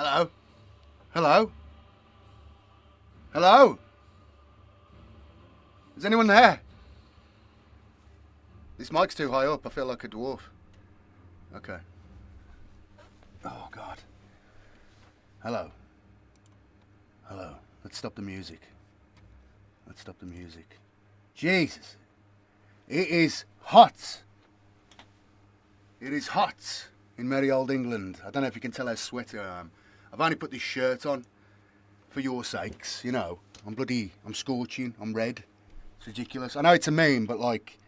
Hello? Hello? Hello? Is anyone there? This mic's too high up. I feel like a dwarf. Okay. Oh, God. Hello. Hello. Let's stop the music. Let's stop the music. Jesus. It is hot. It is hot in merry old England. I don't know if you can tell how sweaty I am. I've only put this shirt on for your sakes, you know. I'm scorching, I'm red. It's ridiculous. I know it's a meme, but like,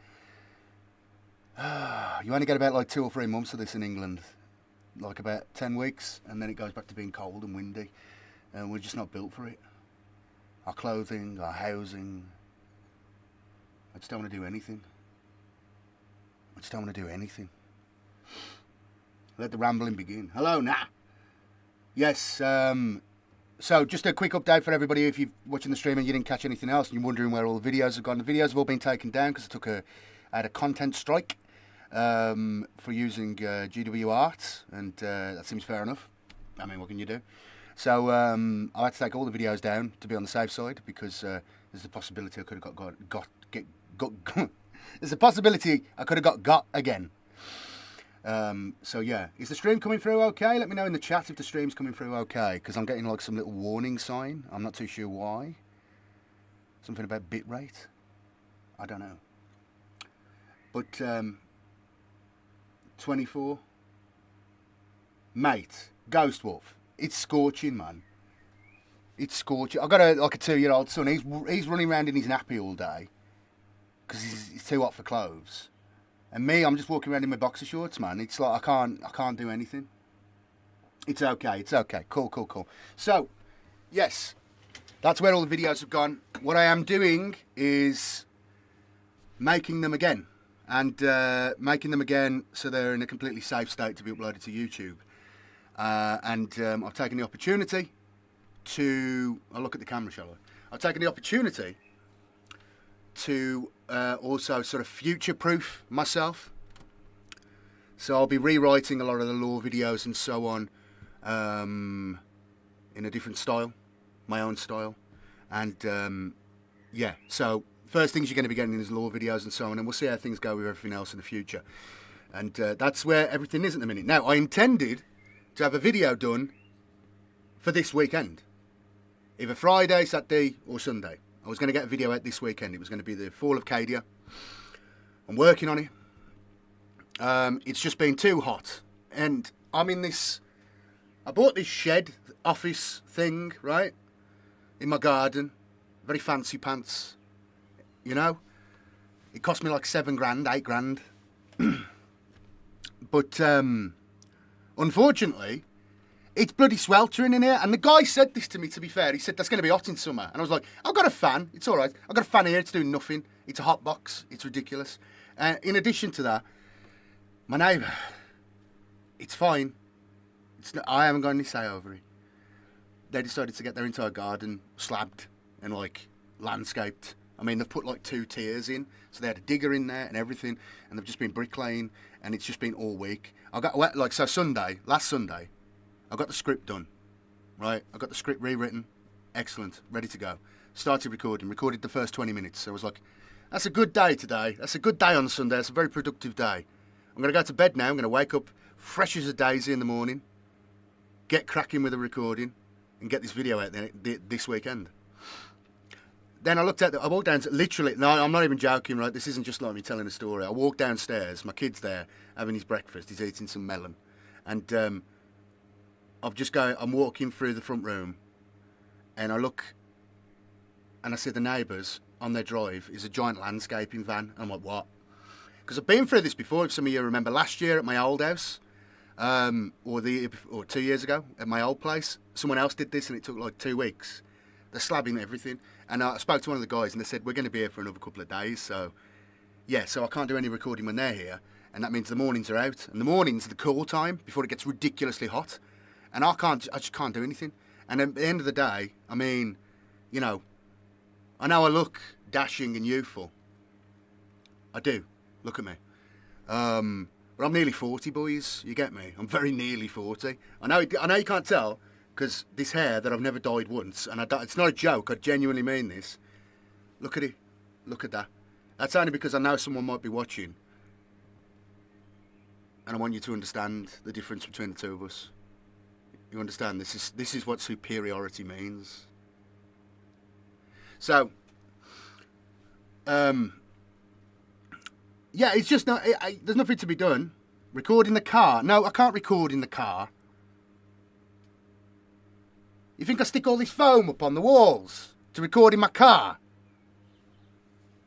you only get about like 2 or 3 months of this in England. Like about 10 weeks, and then it goes back to being cold and windy. And we're just not built for it. Our clothing, our housing. I just don't want to do anything. I just don't want to do anything. Let the rambling begin. Hello, nah. Yes, so just a quick update for everybody. If you're watching the stream and you didn't catch anything else and you're wondering where all the videos have gone, the videos have all been taken down because I had a content strike for using GW Art, and that seems fair enough. I mean, what can you do? So I had to take all the videos down to be on the safe side because there's a possibility I could have got there's a possibility I could have got again. So yeah, is the stream coming through okay? Let me know in the chat if the stream's coming through okay, because I'm getting like some little warning sign. I'm not too sure why. Something about bitrate. I don't know. But 24, mate, Ghost Wolf. It's scorching, man. It's scorching. I got a 2-year-old son. He's running around in his nappy all day because he's too hot for clothes. And me, I'm just walking around in my boxer shorts, man. It's like I can't do anything. It's okay. It's okay. Cool. So, yes, that's where all the videos have gone. What I am doing is making them again, and making them again so they're in a completely safe state to be uploaded to YouTube. And I've taken the opportunity to... I'll look at the camera, shall I? I've taken the opportunity to also sort of future-proof myself. So I'll be rewriting a lot of the lore videos and so on in a different style, my own style. And yeah, so first things you're going to be getting is lore videos and so on, and we'll see how things go with everything else in the future. And that's where everything is at the minute. Now, I intended to have a video done for this weekend. Either Friday, Saturday or Sunday. I was going to get a video out this weekend. It was going to be the fall of Cadia. I'm working on it. It's just been too hot. And I'm in this... I bought this shed office thing, right? In my garden. Very fancy pants. You know? It cost me like 7 grand, 8 grand. But... unfortunately, it's bloody sweltering in here. And the guy said this to me, to be fair. He said, that's going to be hot in summer. And I was like, I've got a fan. It's all right. I've got a fan here. It's doing nothing. It's a hot box. It's ridiculous. In addition to that, my neighbour, it's fine. I haven't got any say over it. They decided to get their entire garden slabbed and, like, landscaped. I mean, they've put, like, 2 tiers in. So they had a digger in there and everything. And they've just been bricklaying. And it's just been all week. So last Sunday, I got the script done, right? I got the script rewritten, excellent, ready to go. Started recorded the first 20 minutes. So I was like, that's a good day today. That's a good day on Sunday. It's a very productive day. I'm going to go to bed now. I'm going to wake up fresh as a daisy in the morning, get cracking with the recording, and get this video out this weekend. Then I walked down, literally, no, I'm not even joking, right? This isn't just like me telling a story. I walked downstairs, my kid's there, having his breakfast, he's eating some melon. And I'm walking through the front room, and I look, and I see the neighbours on their drive is a giant landscaping van. I'm like, what? Because I've been through this before, if some of you remember last year at my old house, or 2 years ago at my old place, someone else did this and it took like 2 weeks. They're slabbing everything. And I spoke to one of the guys and they said, we're going to be here for another couple of days. So, yeah, so I can't do any recording when they're here. And that means the mornings are out. And the mornings are the cool time before it gets ridiculously hot. And I just can't do anything. And at the end of the day, I mean, you know I look dashing and youthful. I do. Look at me. But I'm nearly 40, boys. You get me? I'm very nearly 40. I know you can't tell because this hair that I've never dyed once, and it's not a joke, I genuinely mean this. Look at it. Look at that. That's only because I know someone might be watching. And I want you to understand the difference between the two of us. You understand? This is what superiority means. So, yeah, it's just not. There's nothing to be done. Record in the car? No, I can't record in the car. You think I stick all this foam up on the walls to record in my car?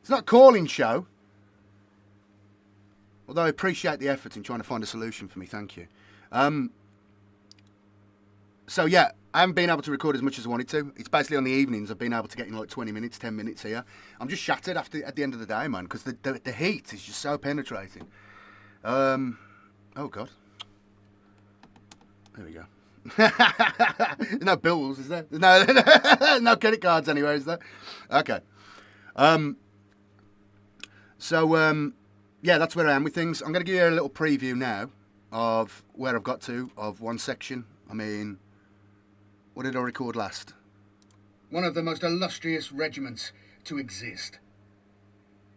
It's not a calling show. Although I appreciate the effort in trying to find a solution for me, thank you. So yeah, I haven't been able to record as much as I wanted to. It's basically on the evenings I've been able to get in like 20 minutes, 10 minutes here. I'm just shattered at the end of the day, man, because the heat is just so penetrating. Oh God. There we go. There's no bills, is there? No, no credit cards anywhere, is there? Okay. Yeah, that's where I am with things. I'm going to give you a little preview now of where I've got to, of one section. I mean, what did I record last? One of the most illustrious regiments to exist.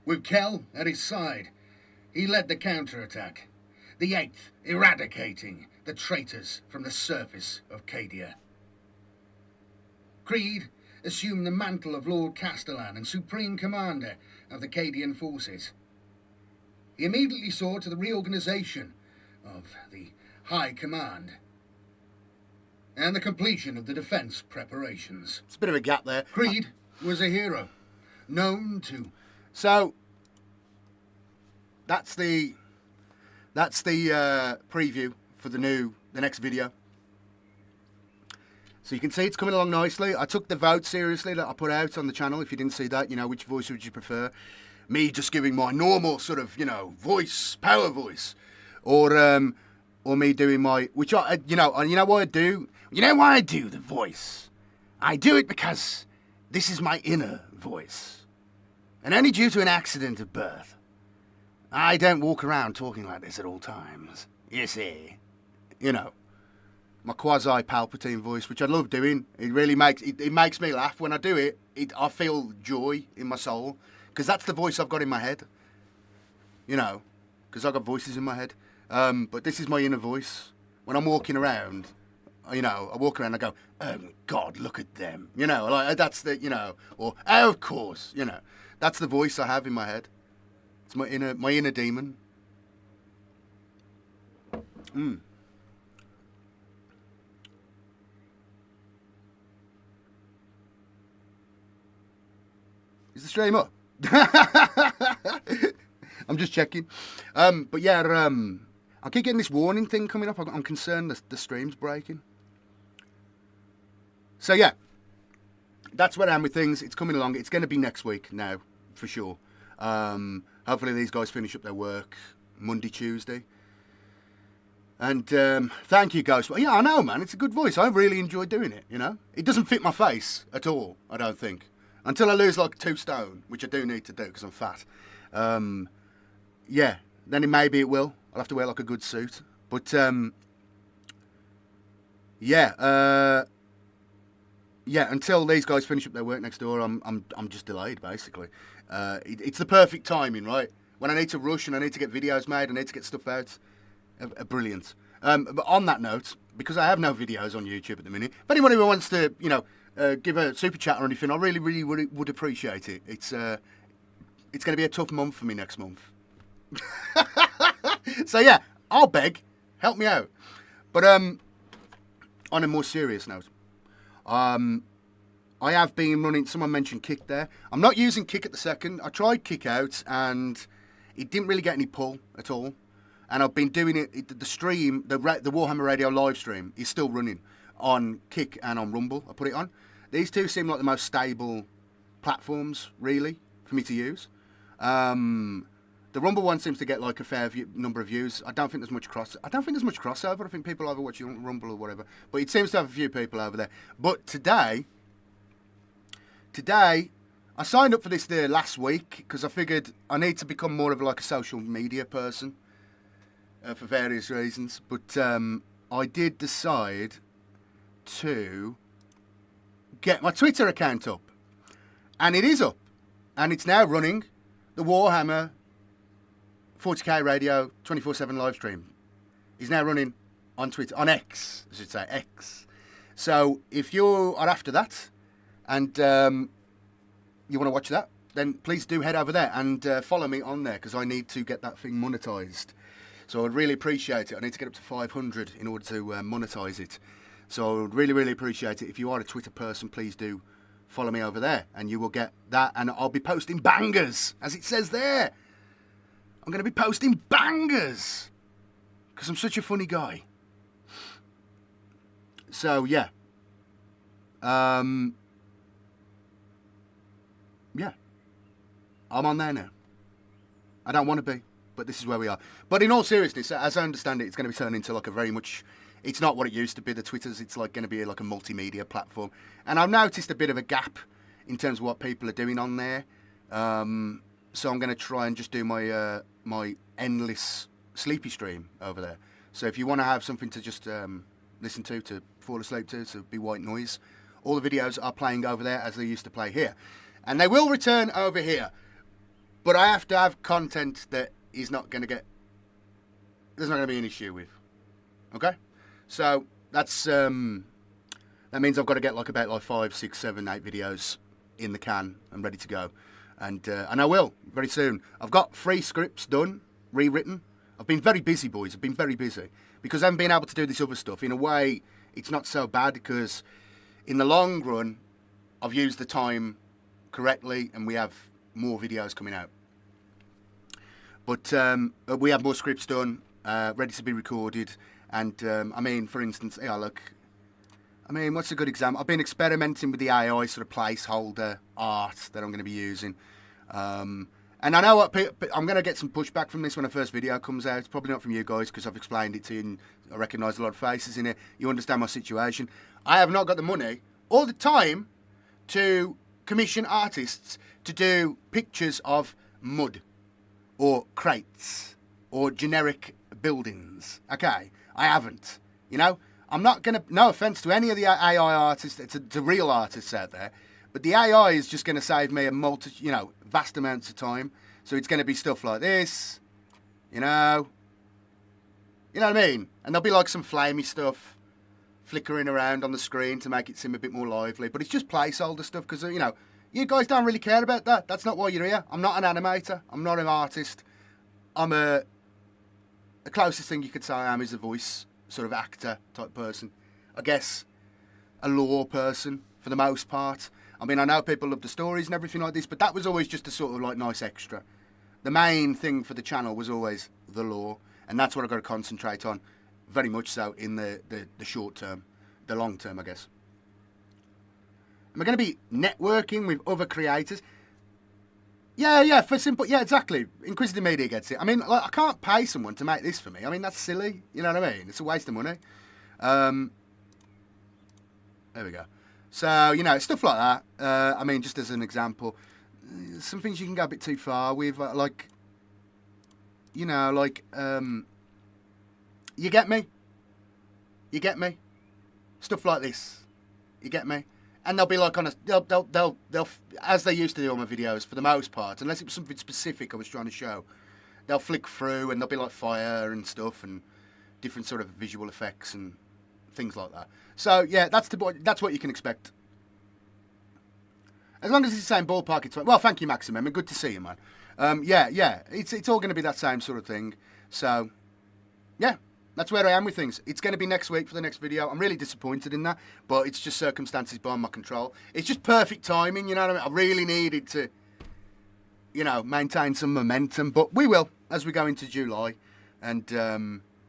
With Kell at his side, he led the counterattack. The 8th eradicating the traitors from the surface of Cadia. Creed assumed the mantle of Lord Castellan and Supreme Commander of the Cadian forces. He immediately saw to the reorganization of the High Command and the completion of the defence preparations. It's a bit of a gap there. Creed was a hero, known to... So, that's the preview for the next video. So you can see it's coming along nicely. I took the vote seriously that I put out on the channel. If you didn't see that, you know, which voice would you prefer? Me just giving my normal sort of, you know, voice, power voice, or me doing my, which you know what I do? You know why I do the voice? I do it because this is my inner voice, and only due to an accident of birth. I don't walk around talking like this at all times. You see, you know, my quasi-Palpatine voice, which I love doing. It really makes it makes me laugh when I do it. I feel joy in my soul. Because that's the voice I've got in my head, you know, because I've got voices in my head. But this is my inner voice. When I'm walking around, you know, I walk around and I go, oh, God, look at them. You know, like that's the, you know, or, oh, of course, you know. That's the voice I have in my head. It's my inner demon. Is the stream up? I'm just checking. But yeah, I keep getting this warning thing coming up. I'm concerned the stream's breaking. So yeah, that's where I am with things. It's coming along. It's going to be next week now, for sure. Hopefully these guys finish up their work Monday, Tuesday. And thank you, Ghost. Yeah, I know, man. It's a good voice. I really enjoy doing it, you know. It doesn't fit my face at all, I don't think. Until I lose like 2 stone, which I do need to do because I'm fat. Yeah, then maybe it will. I'll have to wear like a good suit. But yeah, until these guys finish up their work next door, I'm just delayed basically. It's the perfect timing, right? When I need to rush and I need to get videos made, I need to get stuff out. Brilliant. But on that note, because I have no videos on YouTube at the minute, if anyone who wants to, you know, give a super chat or anything, I really would appreciate it. It's going to be a tough month for me next month. So yeah, I'll beg, help me out. But on a more serious note, I have been running. Someone mentioned Kick there. I'm not using Kick at the second. I tried Kick out and it didn't really get any pull at all. And I've been doing it. The stream, the Warhammer Radio live stream, is still running on Kick and on Rumble. I put it on. These two seem like the most stable platforms, really, for me to use. The Rumble one seems to get like a fair number of views. I don't think there's much crossover. I think people either watch Rumble or whatever. But it seems to have a few people over there. But today, I signed up for this there last week because I figured I need to become more of like a social media person for various reasons. But I did decide to get my Twitter account up. And it is up. And it's now running the Warhammer 40k Radio 24/7 live stream. Is now running on Twitter, on X, I should say, X. So if you are after that and you want to watch that, then please do head over there and follow me on there, because I need to get that thing monetized. So I'd really appreciate it. I need to get up to 500 in order to monetize it. So I would really, really appreciate it. If you are a Twitter person, please do follow me over there, and you will get that. And I'll be posting bangers, as it says there. I'm going to be posting bangers, because I'm such a funny guy. So, yeah. Yeah. I'm on there now. I don't want to be, but this is where we are. But in all seriousness, as I understand it, it's going to be turned into like a very much... It's not what it used to be, the Twitters. It's like going to be like a multimedia platform. And I've noticed a bit of a gap in terms of what people are doing on there. So I'm going to try and just do my my endless sleepy stream over there. So if you want to have something to just listen to fall asleep to be white noise, all the videos are playing over there as they used to play here. And they will return over here. But I have to have content that is not going to get... There's not going to be an issue with. Okay? So that's that means I've got to get like about 5, 6, 7, 8 videos in the can and ready to go, and I will very soon. I've got 3 scripts done, rewritten. I've been very busy, boys. I've been very busy because I haven't been able to do this other stuff. In a way, it's not so bad because in the long run, I've used the time correctly, and we have more videos coming out. But we have more scripts done, ready to be recorded. And, I mean, for instance, yeah, look, I mean, what's a good example? I've been experimenting with the AI sort of placeholder art that I'm going to be using. And I know what I'm going to get some pushback from this when the first video comes out. It's probably not from you guys, because I've explained it to you and I recognise a lot of faces in it. You understand my situation. I have not got the money or the time to commission artists to do pictures of mud or crates or generic buildings. Okay? I haven't, you know. I'm not going to, no offence to any of the AI artists, to real artists out there, but the AI is just going to save me vast amounts of time. So it's going to be stuff like this, you know what I mean? And there'll be like some flamey stuff flickering around on the screen to make it seem a bit more lively, but it's just placeholder stuff because, you guys don't really care about that. That's not why you're here. I'm not an animator. I'm not an artist. I'm the closest thing you could say I am is a voice sort of actor type person. I guess a lore person for the most part. I mean, I know people love the stories and everything like this, but that was always just a sort of like nice extra. The main thing for the channel was always the lore, and that's what I've got to concentrate on, very much so in the short term, the long term, I guess. Am I going to be networking with other creators? Yeah, for simple... Yeah, exactly. Inquisitive Media gets it. I mean, like, I can't pay someone to make this for me. I mean, that's silly. You know what I mean? It's a waste of money. There we go. So, stuff like that. I mean, just as an example, some things you can go a bit too far with, you get me? You get me? Stuff like this. You get me? And they'll be like they'll as they used to do on my videos for the most part, unless it was something specific I was trying to show, they'll flick through and there'll be like fire and stuff and different sort of visual effects and things like that. So yeah, that's what you can expect. As long as it's the same ballpark, it's fine. Well, thank you, Maximum, and good to see you, man. Yeah, it's all going to be that same sort of thing. So yeah. That's where I am with things. It's going to be next week for the next video. I'm really disappointed in that, but it's just circumstances beyond my control. It's just perfect timing, you know what I mean? I really needed to, maintain some momentum, but we will as we go into July. And,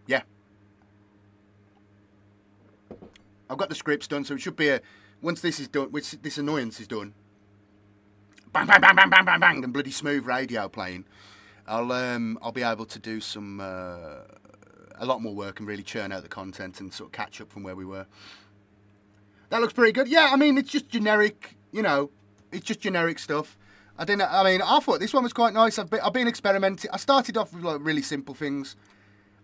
yeah. I've got the scripts done, so it should be once this is done, which this annoyance is done, bang, bang, bang, bang, bang, bang, bang, and bloody smooth radio playing, I'll be able to do some... a lot more work and really churn out the content and sort of catch up from where we were. That looks pretty good. Yeah, I mean, it's just generic, it's just generic stuff. I thought this one was quite nice. I've been experimenting. I started off with like really simple things.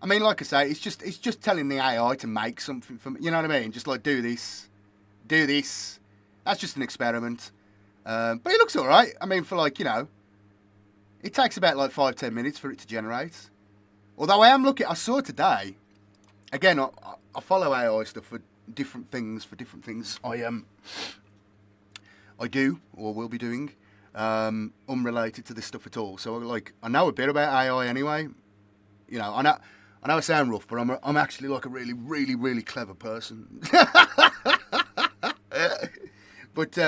I mean, like I say, it's just telling the AI to make something for me. You know what I mean? Just like do this. That's just an experiment. But it looks all right. I mean, for like, it takes about like 5-10 minutes for it to generate. Although I saw today. Again, I follow AI stuff for different things. I do or will be doing, unrelated to this stuff at all. So like, I know a bit about AI anyway. I know I sound rough, but I'm actually like a really, really, really clever person. But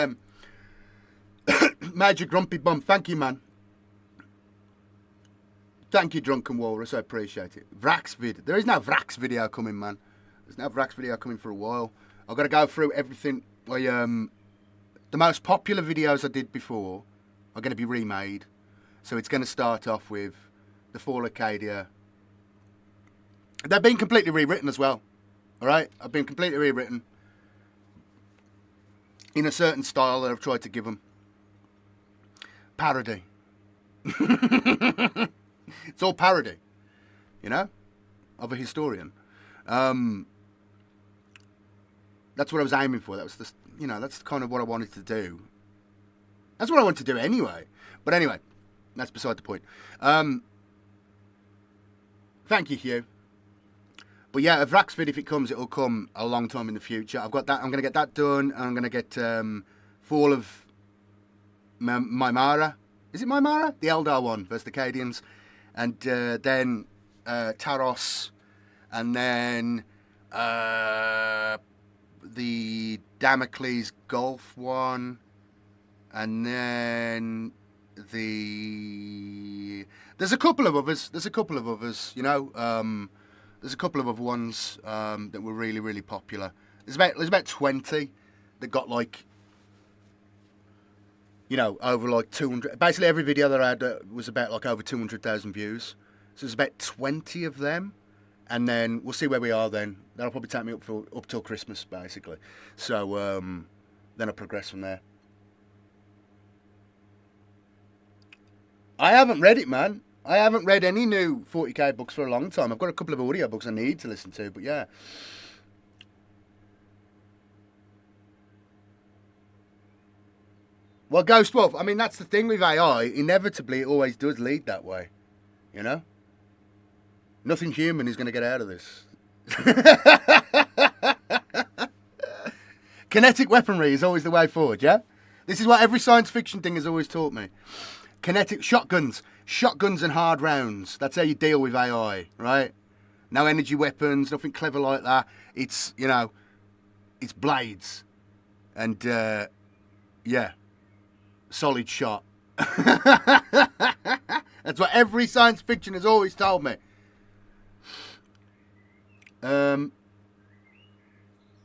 Major Grumpy Bum, thank you, man. Thank you, Drunken Walrus. I appreciate it. Vrax vid. There is no Vrax video coming, man. There's no Vrax video coming for a while. I've got to go through everything. The most popular videos I did before are going to be remade. So it's going to start off with the Fall Acadia. They've been completely rewritten as well. Alright? I've been completely rewritten. In a certain style that I've tried to give them. Parody. It's all parody. Of a historian. That's what I was aiming for. That was that's kind of what I wanted to do. That's what I wanted to do anyway. But anyway, that's beside the point. Thank you, Hugh. But yeah, a Vrax vid, if it comes, it'll come a long time in the future. I've got that. I'm going to get that done. And I'm going to get Fall of Mymara. Is it Mymara? The Eldar one versus the Cadians. And then Taros. And then the Damocles Gulf one. And then there's a couple of others. There's a couple of others, There's a couple of other ones that were really, really popular. There's about 20 that got like, over like 200. Basically, every video that I had was about like over 200,000 views. So there's about 20 of them, and then we'll see where we are. Then that'll probably take me up till Christmas, basically. So then I'll progress from there. I haven't read it, man. I haven't read any new 40k books for a long time. I've got a couple of audio books I need to listen to, but yeah. Well, Ghost Wolf, I mean, that's the thing with AI. Inevitably, it always does lead that way. Nothing human is going to get out of this. Kinetic weaponry is always the way forward, yeah? This is what every science fiction thing has always taught me. Kinetic shotguns and hard rounds. That's how you deal with AI, right? No energy weapons, nothing clever like that. It's, it's blades. And, yeah, solid shot. That's what every science fiction has always told me.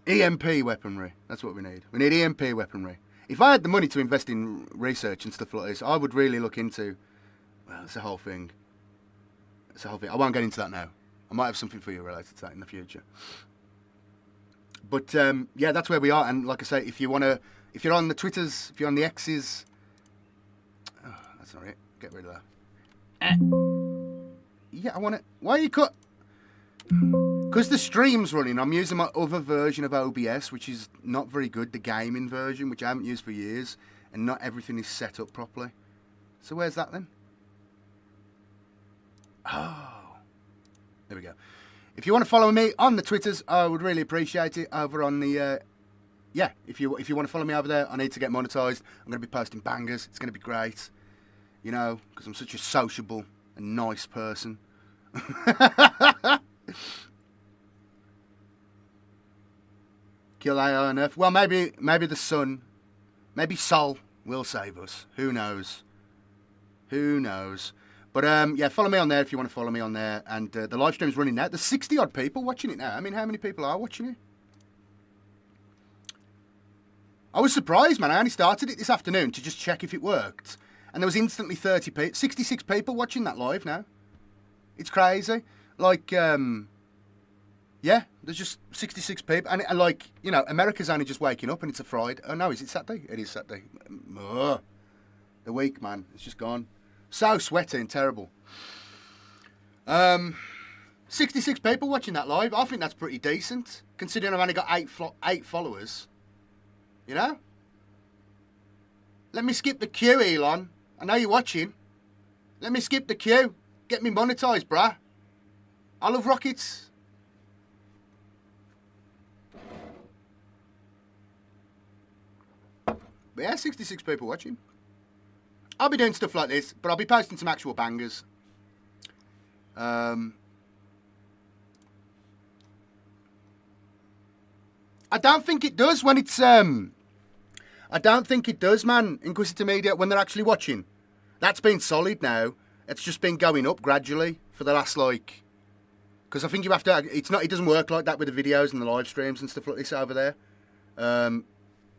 EMP weaponry. That's what we need. We need EMP weaponry. If I had the money to invest in research and stuff like this, I would really look into... Well, it's a whole thing. I won't get into that now. I might have something for you related to that in the future. But, yeah, that's where we are. And like I say, if you're on the Twitters, if you're on the X's... Oh, that's not it. Get rid of that. Yeah, I want to... Why are you cut... Because the stream's running, I'm using my other version of OBS, which is not very good, the gaming version, which I haven't used for years, and not everything is set up properly. So where's that then? Oh, there we go. If you want to follow me on the Twitters, I would really appreciate it. Over on the, yeah, if you want to follow me over there, I need to get monetized. I'm going to be posting bangers. It's going to be great, because I'm such a sociable and nice person. Kill AI on Earth. Well, maybe the sun, maybe Sol will save us. Who knows? Who knows? But yeah, follow me on there if you want to follow me on there. And the live stream's running now. There's 60 odd people watching it now. I mean, how many people are watching it? I was surprised, man. I only started it this afternoon to just check if it worked, and there was instantly 66 people watching that live now. It's crazy. Like, yeah, there's just 66 people. And like, America's only just waking up and it's a Friday. Oh, no, is it Saturday? It is Saturday. Ugh. The week, man. It's just gone. So sweaty and terrible. So 66 people watching that live. I think that's pretty decent, considering I've only got eight followers. You know? Let me skip the queue, Elon. I know you're watching. Let me skip the queue. Get me monetized, bruh. I love rockets. But yeah, 66 people watching. I'll be doing stuff like this, but I'll be posting some actual bangers. I don't think it does when it's I don't think it does, man. Inquisitor Media, when they're actually watching, that's been solid now. It's just been going up gradually for the last like, because I think you have to. It doesn't work like that with the videos and the live streams and stuff like this over there.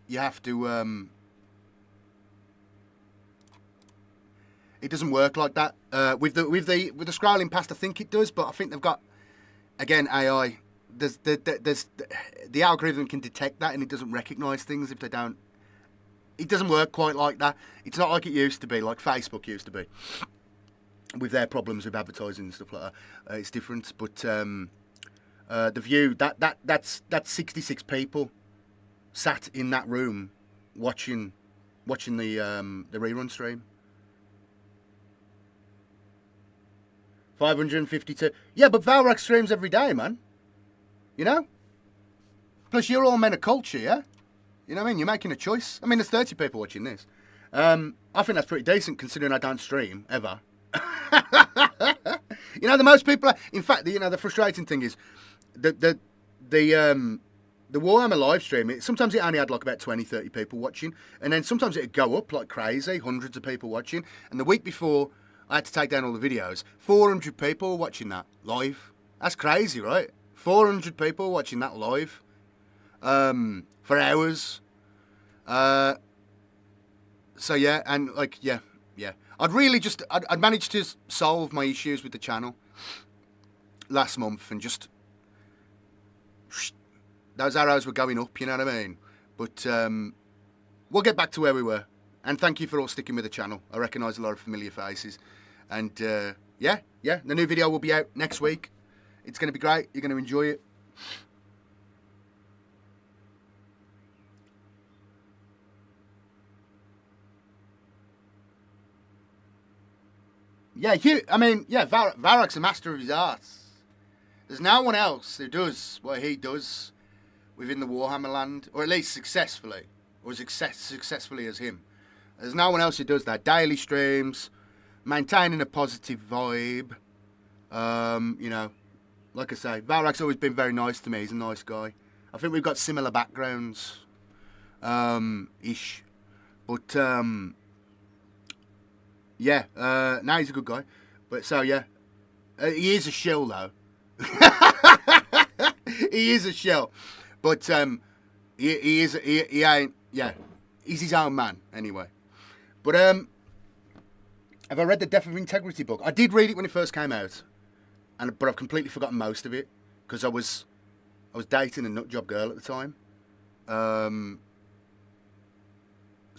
You have to. It doesn't work like that with the scrolling past. I think it does, but I think they've got again AI. There's the algorithm can detect that, and it doesn't recognise things if they don't. It doesn't work quite like that. It's not like it used to be, like Facebook used to be, with their problems with advertising and stuff like that. It's different, but the view that's 66 people sat in that room watching the rerun stream. 552. Yeah, but Valrak streams every day, man. You know? Plus, you're all men of culture, yeah? You know what I mean? You're making a choice. I mean, there's 30 people watching this. I think that's pretty decent considering I don't stream, ever. You know, the most people... In fact, the frustrating thing is the Warhammer live stream, sometimes it only had like about 20, 30 people watching. And then sometimes it'd go up like crazy, hundreds of people watching. And the week before, I had to take down all the videos. 400 people watching that live. That's crazy, right? 400 people watching that live for hours. So yeah, and like yeah. I'd managed to solve my issues with the channel last month, and just those arrows were going up. You know what I mean? But we'll get back to where we were. And thank you for all sticking with the channel. I recognise a lot of familiar faces. And yeah, the new video will be out next week. It's going to be great. You're going to enjoy it. Yeah, Varak's a master of his arts. There's no one else who does what he does within the Warhammer land, or at least successfully, or as successfully as him. There's no one else who does that. Daily streams, maintaining a positive vibe. You know, like I say, Varak's always been very nice to me. He's a nice guy. I think we've got similar backgrounds, ish. But yeah, now he's a good guy. But so yeah, he is a shill though. He is a shill, but he ain't. Yeah, he's his own man anyway. But have I read the Death of Integrity book? I did read it when it first came out, but I've completely forgotten most of it because I was dating a nutjob girl at the time. So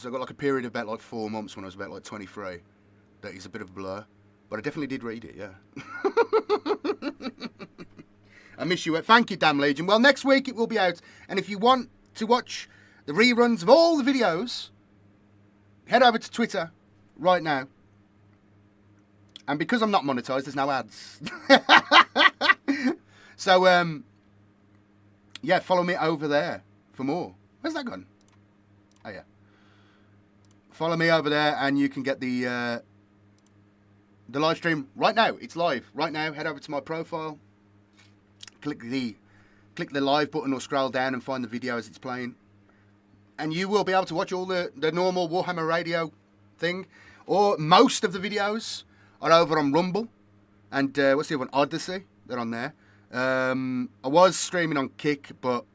I got like a period of about like 4 months when I was about like 23. That is a bit of a blur, but I definitely did read it. Yeah. I miss you. Thank you, Damn Legion. Well, next week it will be out, and if you want to watch the reruns of all the videos, head over to Twitter right now. And because I'm not monetized, there's no ads. So, yeah, follow me over there for more. Where's that gone? Oh, yeah. Follow me over there, and you can get the live stream right now. It's live right now. Head over to my profile. Click the live button or scroll down and find the video as it's playing. And you will be able to watch all the normal Warhammer Radio thing. Or most of the videos are over on Rumble. And what's the other one? Odyssey. They're on there. I was streaming on Kick, but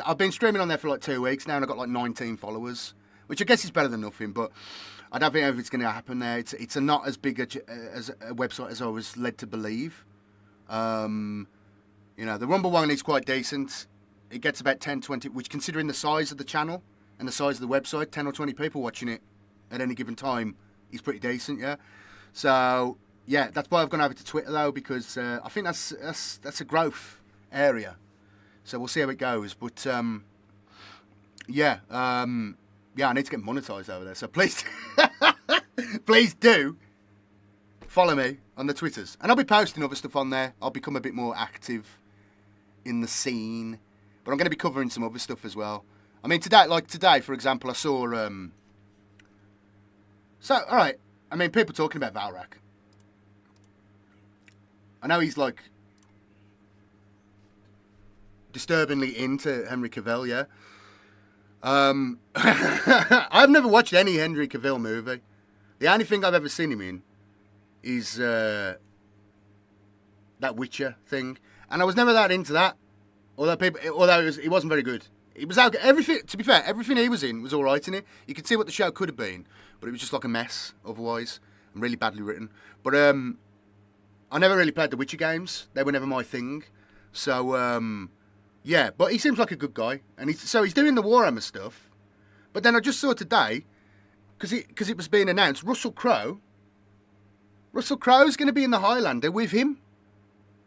I've been streaming on there for like 2 weeks now, and I've got like 19 followers, which I guess is better than nothing, but I don't think it's going to happen there. It's not as big as a website as I was led to believe. You know, the Rumble one is quite decent. It gets about 10, 20, which considering the size of the channel and the size of the website, 10 or 20 people watching it at any given time is pretty decent, yeah? So, yeah, that's why I've gone over to Twitter though, because I think that's a growth area. So we'll see how it goes. But yeah, I need to get monetized over there. So please, please do follow me on the Twitters, and I'll be posting other stuff on there. I'll become a bit more active in the scene, but I'm going to be covering some other stuff as well. I mean, today, for example, I saw. So, all right. I mean, people talking about Valrak. I know he's like disturbingly into Henry Cavill, yeah. I've never watched any Henry Cavill movie. The only thing I've ever seen him in is that Witcher thing, and I was never that into that. Although it wasn't very good. It was everything. To be fair, everything he was in was all right in it. You could see what the show could have been, but it was just like a mess otherwise, and really badly written. But I never really played the Witcher games. They were never my thing. So yeah, but he seems like a good guy, and he's doing the Warhammer stuff. But then I just saw today, because it was being announced, Russell Crowe's going to be in the Highlander with him,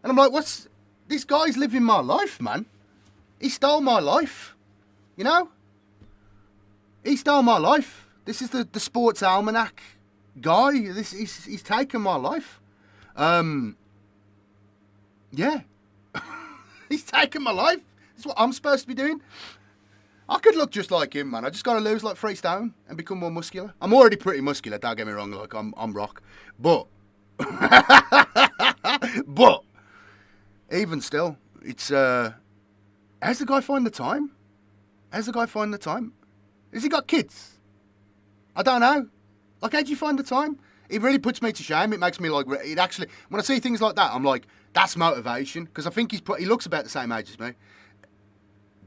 and I'm like, this guy's living my life, man. He stole my life, you know. He stole my life. This is the sports almanac guy. He's taken my life. Yeah. He's taken my life. That's what I'm supposed to be doing. I could look just like him, man. I just got to lose like 3 stone and become more muscular. I'm already pretty muscular, don't get me wrong. Like, I'm rock. But, but, even still, it's, how's the guy find the time? Has he got kids? I don't know. Like, how'd you find the time? It really puts me to shame. It makes me like, it actually, when I see things like that, I'm like, that's motivation. Because I think he looks about the same age as me.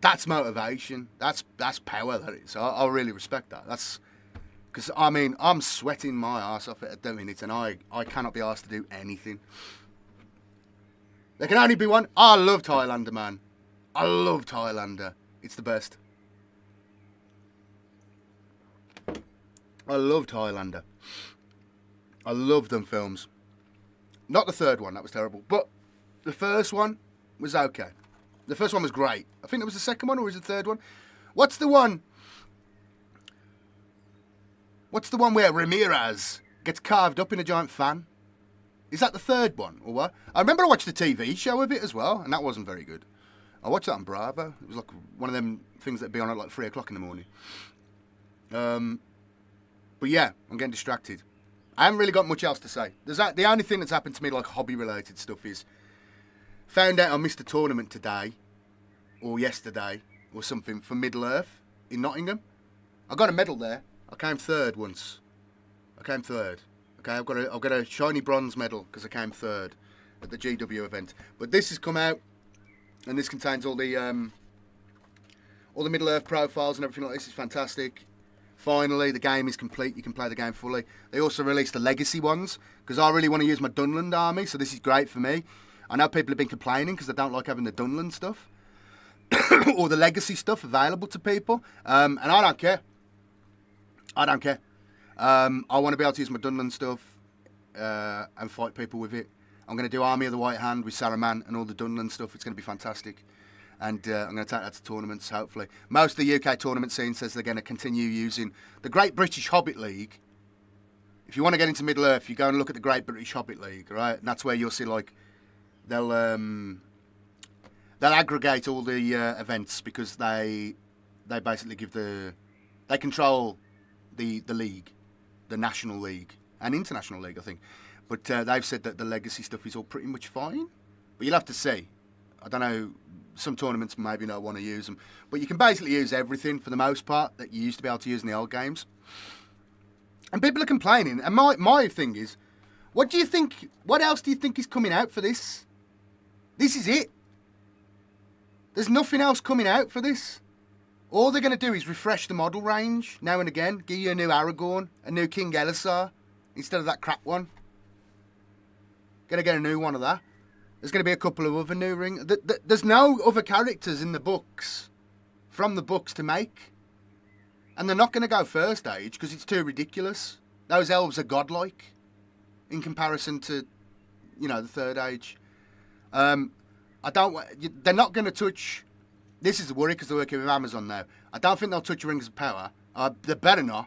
That's motivation. That's power, that is. I really respect that. That's, because, I mean, I'm sweating my ass off at doing it, and I cannot be asked to do anything. There can only be one. I love Highlander, man. I love Highlander. It's the best. I loved Highlander. I love them films. Not the third one, that was terrible. But the first one was okay. The first one was great. I think it was the second one, or was it the third one? What's the one where Ramirez gets carved up in a giant fan? Is that the third one, or what? I remember I watched the TV show of it as well, and that wasn't very good. I watched that on Bravo. It was like one of them things that'd be on at like 3 o'clock in the morning. But yeah, I'm getting distracted. I haven't really got much else to say. The only thing that's happened to me, like hobby-related stuff, is found out I missed a tournament today, or yesterday, or something, for Middle-earth in Nottingham. I got a medal there. I came third once. Okay, I've got a shiny bronze medal because I came third at the GW event. But this has come out, and this contains all the Middle-earth profiles and everything like this. It's fantastic. Finally, the game is complete. You can play the game fully. They also released the legacy ones, because I really want to use my Dunland army, so this is great for me. I know people have been complaining because they don't like having the Dunland stuff or the legacy stuff available to people, and I don't care. I want to be able to use my Dunland stuff and fight people with it. I'm going to do Army of the White Hand with Saruman and all the Dunland stuff. It's going to be fantastic. And I'm going to take that to tournaments, hopefully. Most of the UK tournament scene says they're going to continue using the Great British Hobbit League. If you want to get into Middle-earth, you go and look at the Great British Hobbit League, right? And that's where you'll see, like, they'll aggregate all the events, because they basically they control the league, the National League and International League, I think. But they've said that the legacy stuff is all pretty much fine. But you'll have to see. I don't know. Some tournaments maybe not want to use them, but you can basically use everything for the most part that you used to be able to use in the old games. And people are complaining. And my thing is, what do you think? What else do you think is coming out for this? This is it. There's nothing else coming out for this. All they're going to do is refresh the model range now and again. Give you a new Aragorn, a new King Elisar, instead of that crap one. Going to get a new one of that. There's going to be a couple of other new rings. There's no other characters in the books, from the books, to make. And they're not going to go first age because it's too ridiculous. Those elves are godlike. in comparison to, the Third Age. They're not going to touch. This is the worry because they're working with Amazon now. I don't think they'll touch Rings of Power. They better not,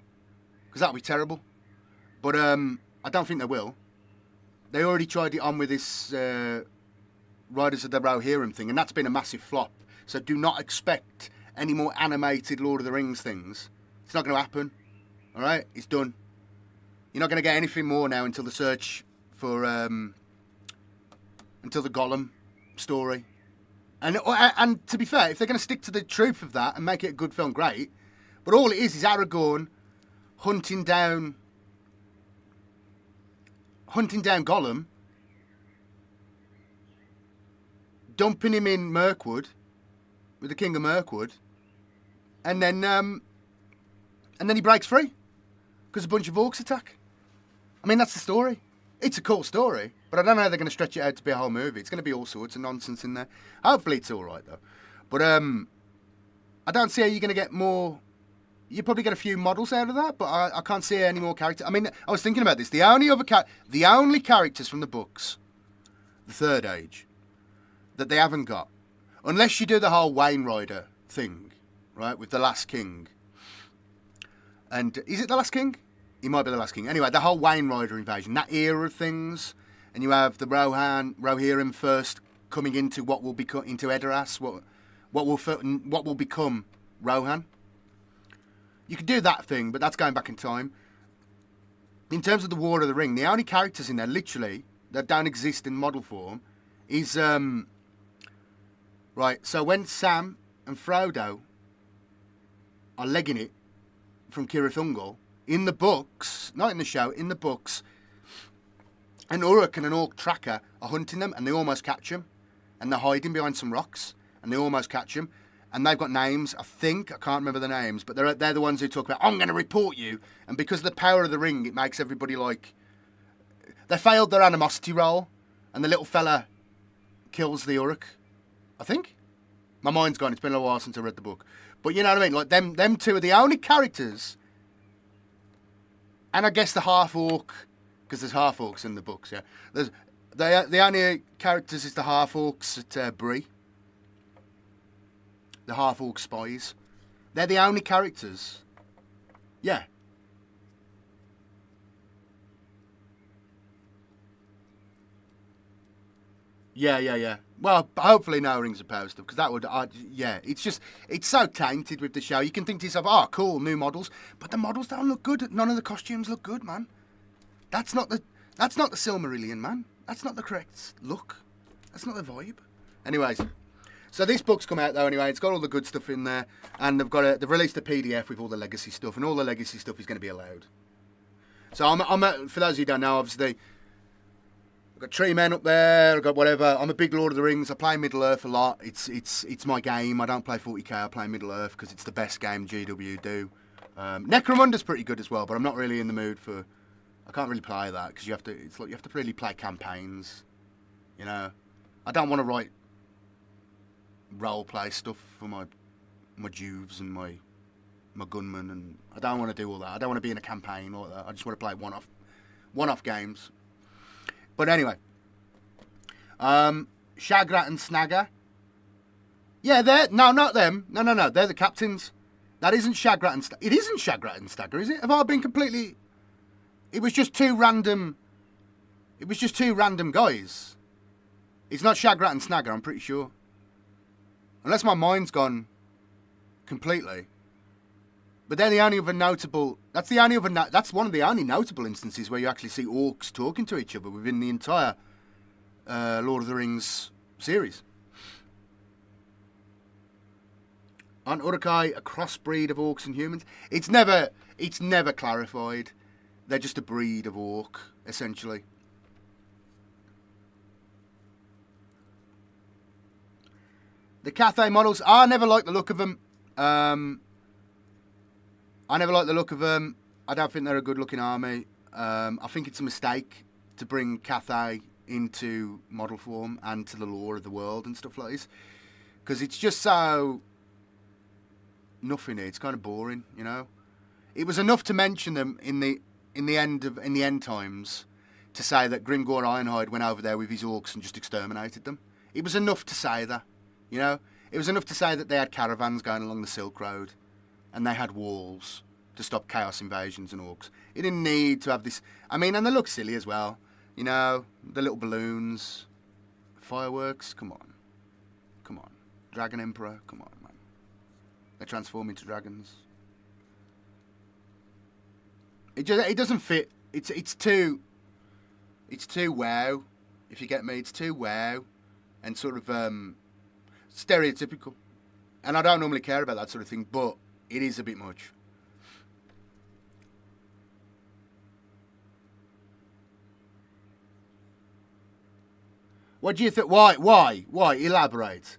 because that'll be terrible. But I don't think they will. They already tried it on with this Riders of the Rohirrim thing, and that's been a massive flop. So do not expect any more animated Lord of the Rings things. It's not going to happen. All right? It's done. You're not going to get anything more now until the search for... until the Gollum story. And to be fair, if they're going to stick to the truth of that and make it a good film, great. But all it is Aragorn hunting down Gollum, dumping him in Mirkwood with the King of Mirkwood, and then he breaks free because a bunch of orcs attack. I mean, that's the story. It's a cool story, but I don't know how they're going to stretch it out to be a whole movie. It's going to be all sorts of nonsense in there. Hopefully it's all right, though. But I don't see how you're going to get more... You probably get a few models out of that, but I can't see any more characters. I mean, I was thinking about this. The only characters from the books, the Third Age, that they haven't got, unless you do the whole Wayne Rider thing, right, with the Last King. And is it the Last King? He might be the Last King. Anyway, the whole Wayne Rider invasion, that era of things, and you have the Rohirrim first coming into what will become into Edoras, what will become Rohan. You could do that thing, but that's going back in time. In terms of the War of the Ring, the only characters in there, literally, that don't exist in model form, is right. So when Sam and Frodo are legging it from Cirith Ungol. In the books, not in the show, in the books, an Uruk and an Orc tracker are hunting them, and they almost catch them. And they're hiding behind some rocks, and they almost catch them. And they've got names, I can't remember the names, but they're the ones who talk about, I'm going to report you. And because of the power of the ring, it makes everybody like... They failed their animosity roll, and the little fella kills the Uruk, I think. My mind's gone, it's been a while since I read the book. But you know what I mean? Like, them two are the only characters... And I guess the half-orc, because there's half-orcs in the books, yeah. The only characters is the half-orcs at Bree. The half-orc spies. They're the only characters. Yeah. Yeah. Well, hopefully no Rings of Power stuff, because that would, it's so tainted with the show. You can think to yourself, oh, cool, new models, but the models don't look good. None of the costumes look good, man. That's not the Silmarillion, man. That's not the correct look. That's not the vibe. Anyways, so this book's come out though. Anyway, it's got all the good stuff in there, and they've released a PDF with all the legacy stuff, and all the legacy stuff is going to be allowed. So for those of you who don't know, obviously. I've got Tree Men up there, I've got whatever. I'm a big Lord of the Rings. I play Middle-earth a lot. It's my game. I don't play 40k, I play Middle-earth because it's the best game GW do. Necromunda's pretty good as well, but I'm not really in the mood for... I can't really play that because you have to really play campaigns. You know? I don't want to write role-play stuff for my Juves and my gunmen, and I don't want to do all that. I don't want to be in a campaign or that. I just want to play one-off games. But anyway, Shagrat and Snagger. Yeah, not them. No. They're the captains. That isn't Shagrat and Snagger. It isn't Shagrat and Snagger, is it? Have I been completely... It was just two random guys. It's not Shagrat and Snagger, I'm pretty sure. Unless my mind's gone completely. But they're the only other notable... That's one of the only notable instances where you actually see orcs talking to each other within the entire Lord of the Rings series. Aren't Uruk-hai a crossbreed of orcs and humans? It's never clarified. They're just a breed of orc, essentially. The Cathay models, I never liked the look of them. I never liked the look of them. I don't think they're a good-looking army. I think it's a mistake to bring Cathay into model form and to the lore of the world and stuff like this, because it's just so nothing. It's kind of boring, you know. It was enough to mention them in the end times, to say that Grimgor Ironhide went over there with his orcs and just exterminated them. It was enough to say that, you know? It was enough to say that they had caravans going along the Silk Road and they had walls to stop chaos invasions and orcs. It didn't need to have this... I mean, and they look silly as well. You know, the little balloons, fireworks, come on. Come on. Dragon Emperor, come on, man. They transform into dragons. It doesn't fit. It's too wow, if you get me. It's too wow and sort of stereotypical. And I don't normally care about that sort of thing, but it is a bit much. What do you think? Why? Elaborate.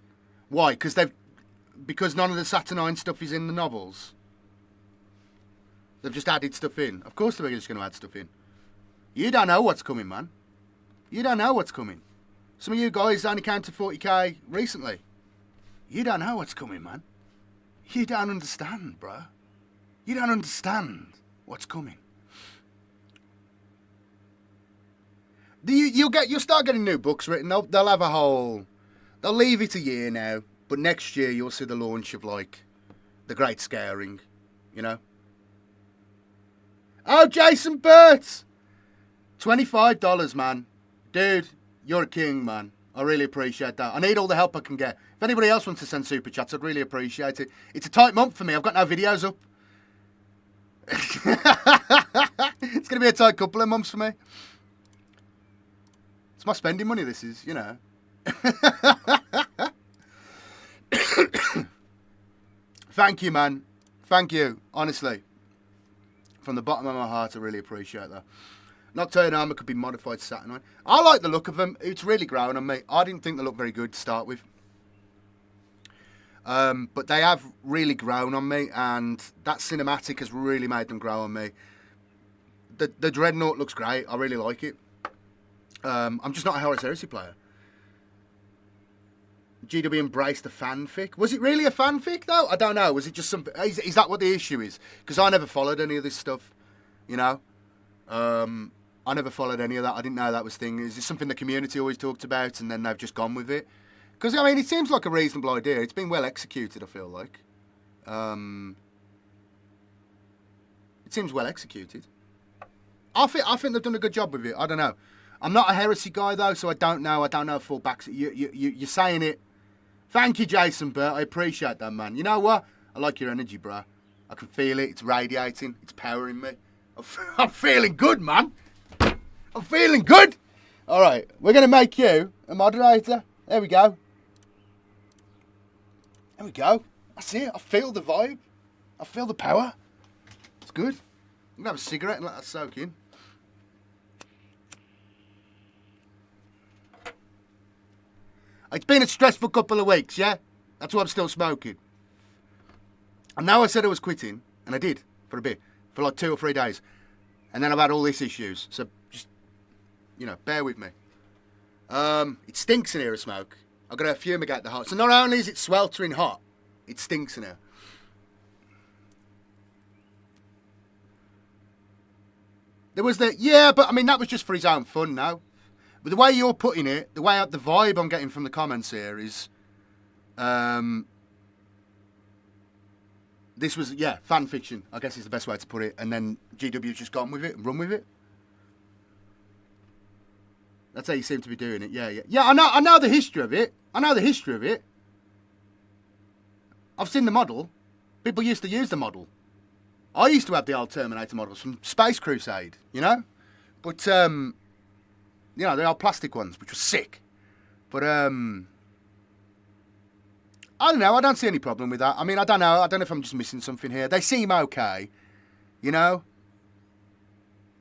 Why? Because none of the Saturnine stuff is in the novels. They've just added stuff in. Of course they're just going to add stuff in. You don't know what's coming, man. You don't know what's coming. Some of you guys only came to 40k recently. You don't know what's coming, man. You don't understand, bro. You don't understand what's coming. You'll start getting new books written. They'll have a whole... They'll leave it a year now, but next year you'll see the launch of, like, The Great Scaring, you know? Oh, Jason Burt! $25, man. Dude, you're a king, man. I really appreciate that. I need all the help I can get. If anybody else wants to send super chats, I'd really appreciate it. It's a tight month for me. I've got no videos up. It's going to be a tight couple of months for me. It's my spending money, this is, you know. Thank you, man. Thank you, honestly. From the bottom of my heart, I really appreciate that. Nocturne armor could be modified to Saturnine. I like the look of them. It's really growing on me. I didn't think they looked very good to start with. But they have really grown on me, and that cinematic has really made them grow on me. The Dreadnought looks great. I really like it. I'm just not a Horus Heresy player. GW embraced the fanfic. Was it really a fanfic, though? I don't know. Was it just something... Is that what the issue is? Because I never followed any of this stuff, you know? I never followed any of that. I didn't know that was thing. Is this something the community always talked about and then they've just gone with it? Because, I mean, it seems like a reasonable idea. It's been well executed, I feel like. It seems well executed. I think they've done a good job with it. I don't know. I'm not a heresy guy, though, so I don't know. I don't know full backs. You're saying it. Thank you, Jason Burt. I appreciate that, man. You know what? I like your energy, bro. I can feel it. It's radiating. It's powering me. I'm feeling good, man. I'm feeling good. All right. We're going to make you a moderator. There we go. There we go. That's it. I feel the vibe. I feel the power. It's good. I'm going to have a cigarette and let that soak in. It's been a stressful couple of weeks, yeah? That's why I'm still smoking. And now I said I was quitting, and I did, for a bit, for like 2 or 3 days. And then I've had all these issues, so just, you know, bear with me. It stinks in here of smoke. I've got to fumigate the hot. So not only is it sweltering hot, it stinks in here. There was the, yeah, but I mean, that was just for his own fun now. But the way you're putting it, the vibe I'm getting from the comments here is, this was, yeah, fan fiction, I guess is the best way to put it. And then GW's just gone with it and run with it. That's how you seem to be doing it. Yeah, yeah. Yeah, I know the history of it. I know the history of it. I've seen the model. People used to use the model. I used to have the old Terminator models from Space Crusade, you know? But, you know, the old plastic ones, which was sick. But, I don't know. I don't see any problem with that. I mean, I don't know. I don't know if I'm just missing something here. They seem okay, you know?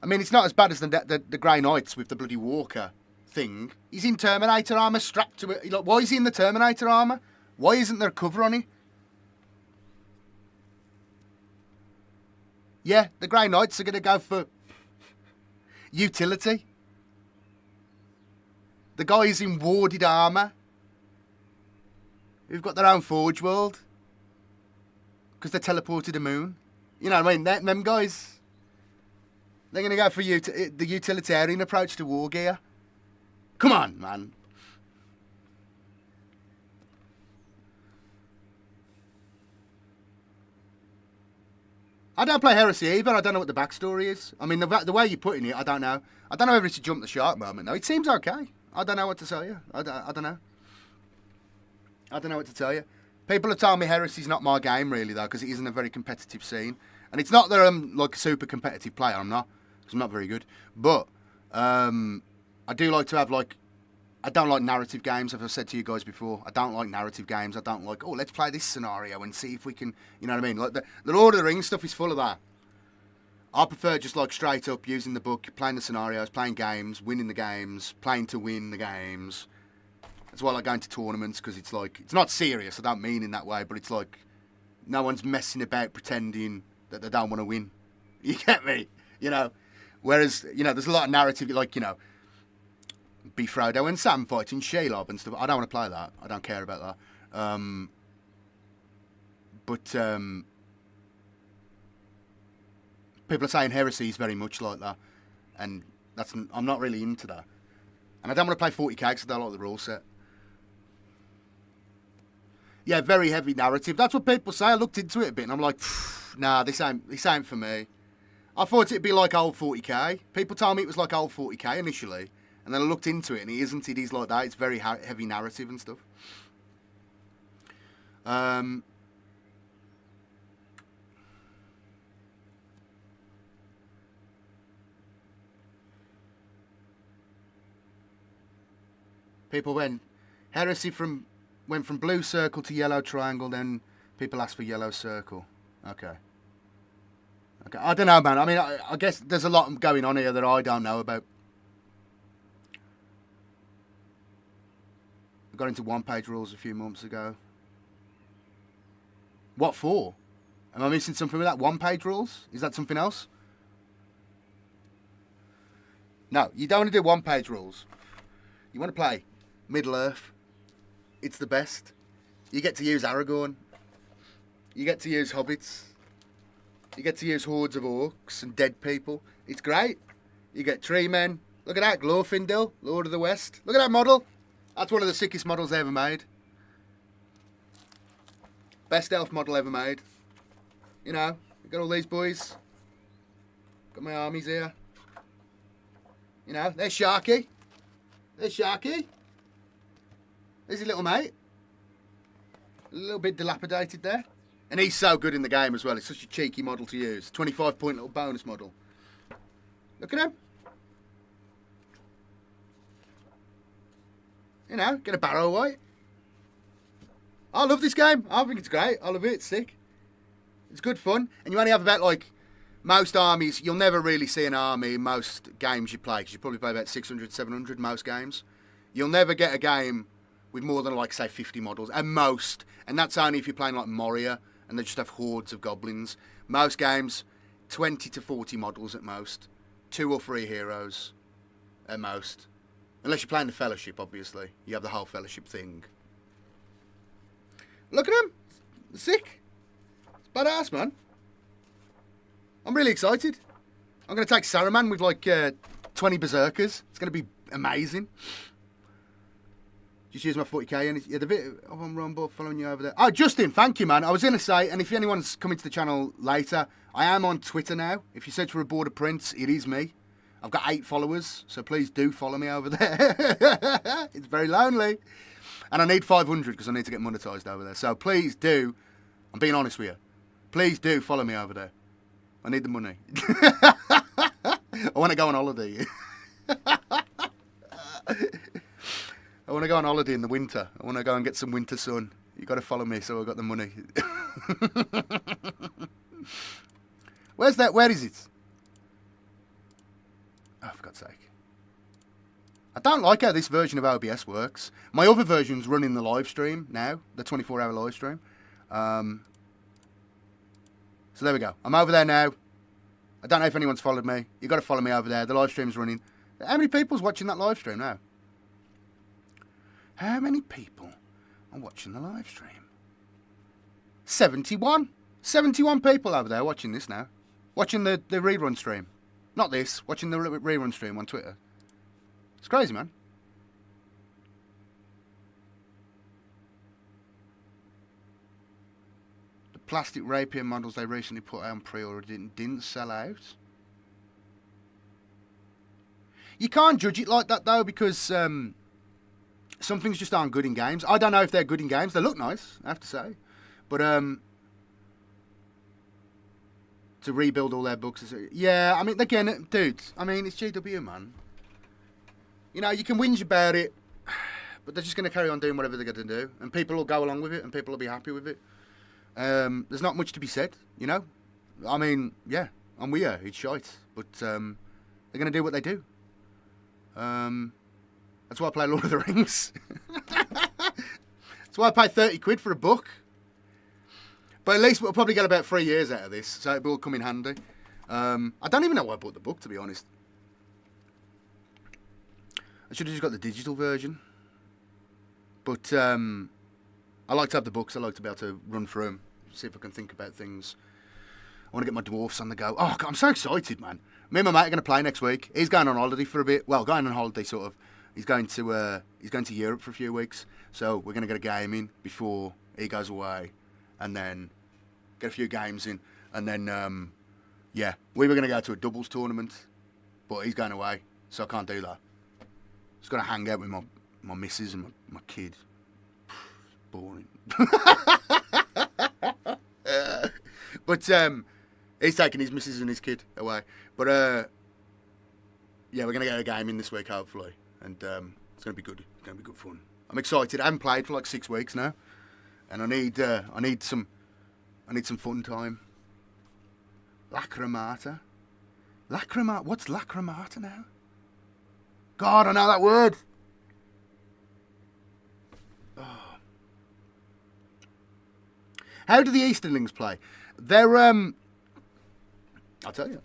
I mean, it's not as bad as the Grey Knights with the bloody Walker thing. He's in Terminator armour strapped to it. Like, why is he in the Terminator armour? Why isn't there a cover on it? Yeah, the Grey Knights are going to go for utility. The guys in warded armour who've got their own Forge World because they teleported the moon. You know what I mean? Them guys. They're going to go for the utilitarian approach to war gear. Come on, man. I don't play Heresy either. I don't know what the backstory is. I mean, the way you're putting it, I don't know. I don't know if it's a jump the shark moment, though. It seems okay. I don't know what to tell you. I don't know. I don't know what to tell you. People have told me Heresy's not my game, really, though, because it isn't a very competitive scene. And it's not that I'm, like, a super competitive player. I'm not, because I'm not very good. But I do like to have, like... I don't like narrative games, as I've said to you guys before. I don't like narrative games. I don't like, oh, let's play this scenario and see if we can... You know what I mean? Like, the Lord of the Rings stuff is full of that. I prefer just, like, straight up using the book, playing the scenarios, playing games, winning the games, playing to win the games. That's why I like going to tournaments, because it's like, it's not serious, I don't mean in that way, but it's like, no one's messing about pretending that they don't want to win. You get me? You know? Whereas, you know, there's a lot of narrative, like, you know, be Frodo and Sam fighting Shelob and stuff. I don't want to play that. I don't care about that. But people are saying Heresy is very much like that. And I'm not really into that. And I don't want to play 40k because I don't like the rule set. Yeah, very heavy narrative. That's what people say. I looked into it a bit and I'm like, nah, this ain't for me. I thought it'd be like old 40k. People told me it was like old 40k initially. And then I looked into it and it isn't. It is like that. It's very heavy narrative and stuff. People Heresy went from blue circle to yellow triangle, then people asked for yellow circle. Okay. I don't know, man. I mean, I guess there's a lot going on here that I don't know about. I got into one-page rules a few months ago. What for? Am I missing something with that? One-page rules? Is that something else? No, you don't want to do one-page rules. You want to play Middle-earth. It's the best. You get to use Aragorn. You get to use hobbits. You get to use hordes of orcs and dead people. It's great. You get tree men. Look at that, Glorfindel, Lord of the West. Look at that model. That's one of the sickest models ever made. Best elf model ever made. You know, got all these boys. Got my armies here. You know, there's Sharky. There's Sharky. There's his little mate. A little bit dilapidated there. And he's so good in the game as well. It's such a cheeky model to use. 25-point little bonus model. Look at him. You know, get a barrow away. I love this game. I think it's great. I love it. It's sick. It's good fun. And you only have about, like, most armies. You'll never really see an army in most games you play, because you probably play about 600, 700 most games. You'll never get a game with more than, like, say, 50 models. At most. And that's only if you're playing, like, Moria, and they just have hordes of goblins. Most games, 20 to 40 models at most. 2 or 3 heroes at most. Unless you're playing the Fellowship, obviously. You have the whole Fellowship thing. Look at him. Sick. It's badass, man. I'm really excited. I'm going to take Saruman with, like, 20 Berserkers. It's going to be amazing. Just use my 40k and yeah, the bit I'm Rumble following you over there. Oh, Justin, thank you, man. I was going to say, and if anyone's coming to the channel later, I am on Twitter now. If you search for Aborder Prince, it is me. I've got 8 followers, so please do follow me over there. It's very lonely. And I need 500 because I need to get monetized over there. So please do, I'm being honest with you, please do follow me over there. I need the money. I want to go on holiday. I want to go on holiday in the winter. I want to go and get some winter sun. You got to follow me so I got the money. Where's that? Where is it? Oh, for God's sake. I don't like how this version of OBS works. My other version's running the live stream now, the 24-hour live stream. So there we go. I'm over there now. I don't know if anyone's followed me. You got to follow me over there. The live stream's running. How many people's watching that live stream now? How many people are watching the live stream? 71. 71 people over there watching this now. Watching the rerun stream. Not this. Watching the rerun stream on Twitter. It's crazy, man. The plastic rapier models they recently put out on pre-order didn't sell out. You can't judge it like that, though, because some things just aren't good in games. I don't know if they're good in games. They look nice, I have to say. But to rebuild all their books, yeah, I mean, again, dude, I mean, it's GW, man. You know, you can whinge about it, but they're just going to carry on doing whatever they're going to do. And people will go along with it, and people will be happy with it. There's not much to be said, you know? I mean, yeah, I'm with you, it's shite. But they're going to do what they do. That's why I play Lord of the Rings. That's why I pay 30 quid for a book. But at least we'll probably get about 3 years out of this, so it will come in handy. I don't even know why I bought the book, to be honest. I should have just got the digital version. But I like to have the books. I like to be able to run through them, see if I can think about things. I want to get my dwarfs on the go. Oh, God, I'm so excited, man. Me and my mate are going to play next week. He's going on holiday for a bit. Well, going on holiday, sort of. He's going to Europe for a few weeks. So we're going to get a game in before he goes away. And then get a few games in. And then, yeah, we were going to go to a doubles tournament. But he's going away, so I can't do that. Just got to hang out with my missus and my kid. Boring. But he's taking his missus and his kid away. But yeah, we're gonna get a game in this week, hopefully, and it's gonna be good. It's gonna be good fun. I'm excited. I haven't played for like 6 weeks now, and I need some fun time. Lacrimata. What's lacrimata now? God, I know that word. Oh. How do the Easterlings play? They're I'll tell you.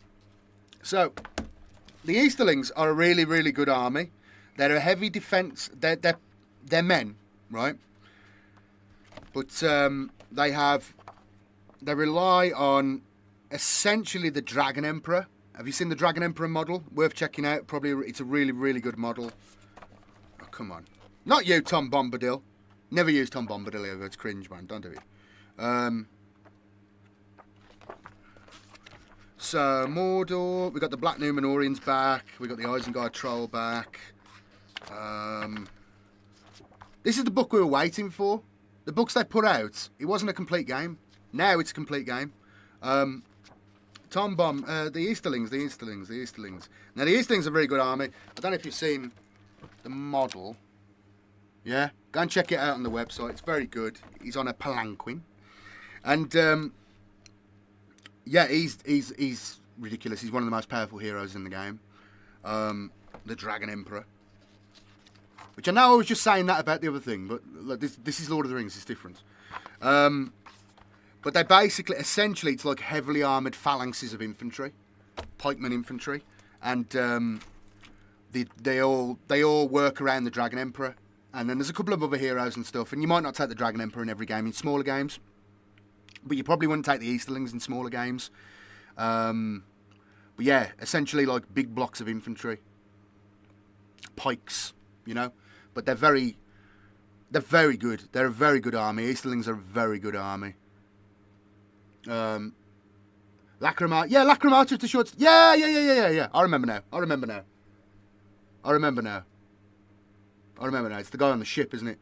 So, the Easterlings are a really, really good army. They're a heavy defense. They're men, right? But they rely on essentially the Dragon Emperor. Have you seen the Dragon Emperor model? Worth checking out. Probably it's a really, really good model. Oh, come on. Not you, Tom Bombadil. Never use Tom Bombadil ever. It's cringe, man. Don't do it. So, Mordor. We got the Black Númenóreans back. We got the Isengard Troll back. This is the book we were waiting for. The books they put out, it wasn't a complete game. Now it's a complete game. Tom Bomb, the Easterlings. Now, the Easterlings are a very good army. I don't know if you've seen the model. Yeah? Go and check it out on the website. It's very good. He's on a palanquin. And, yeah, he's ridiculous. He's one of the most powerful heroes in the game. The Dragon Emperor. Which I know I was just saying that about the other thing, but like, this is Lord of the Rings. It's different. But they basically, essentially, it's like heavily armoured phalanxes of infantry, pikemen infantry, and they all work around the Dragon Emperor. And then there's a couple of other heroes and stuff, and you might not take the Dragon Emperor in every game in smaller games, but you probably wouldn't take the Easterlings in smaller games. But yeah, essentially like big blocks of infantry, pikes, you know. But they're very good. They're a very good army. Easterlings are a very good army. Lacrimata. Yeah, Lacrimata is the short... Yeah. I remember now. It's the guy on the ship, isn't it?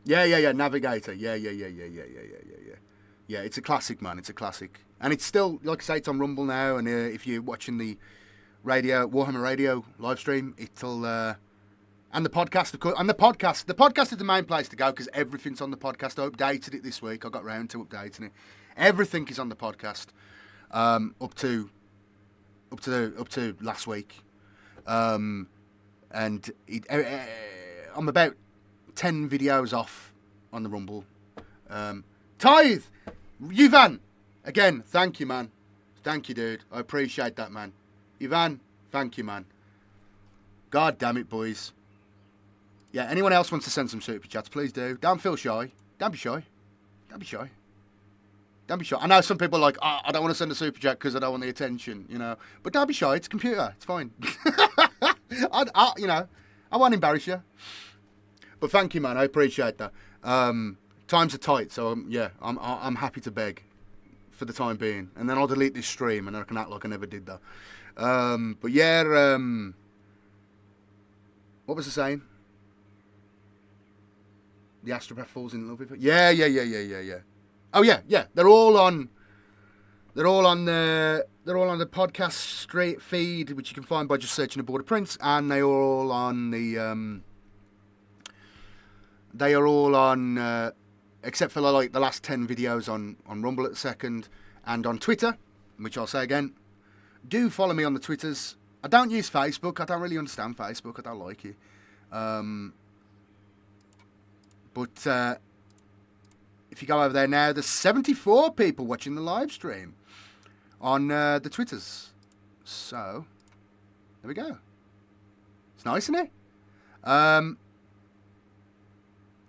Yeah. Navigator. Yeah. Yeah, it's a classic, man. It's a classic. And it's still, like I say, it's on Rumble now. And if you're watching the Warhammer Radio live stream, it'll... and the podcast, of course. And the podcast is the main place to go because everything's on the podcast. I updated it this week. I got round to updating it. Everything is on the podcast, up to last week, and I'm about 10 videos off on the Rumble. Tithe, Yuvan, again, thank you, man. Thank you, dude. I appreciate that, man. Yuvan, thank you, man. God damn it, boys. Yeah, anyone else wants to send some super chats, please do. Don't feel shy. Don't be shy. Don't be shy. I know some people are like, oh, I don't want to send a super chat because I don't want the attention, you know. But don't be shy. It's a computer. It's fine. I won't embarrass you. But thank you, man. I appreciate that. Times are tight, so I'm happy to beg for the time being, and then I'll delete this stream, and I can act like I never did that. But yeah, what was I saying? The astropath falls in love with her. Yeah. Oh yeah. They're all on the podcast straight feed, which you can find by just searching Aborder Prince, and they are all on the except for like the last 10 videos on Rumble at the second, and on Twitter, which I'll say again, do follow me on the Twitters. I don't use Facebook. I don't really understand Facebook. I don't like it. But if you go over there now, there's 74 people watching the live stream on the Twitters. So, there we go. It's nice, isn't it?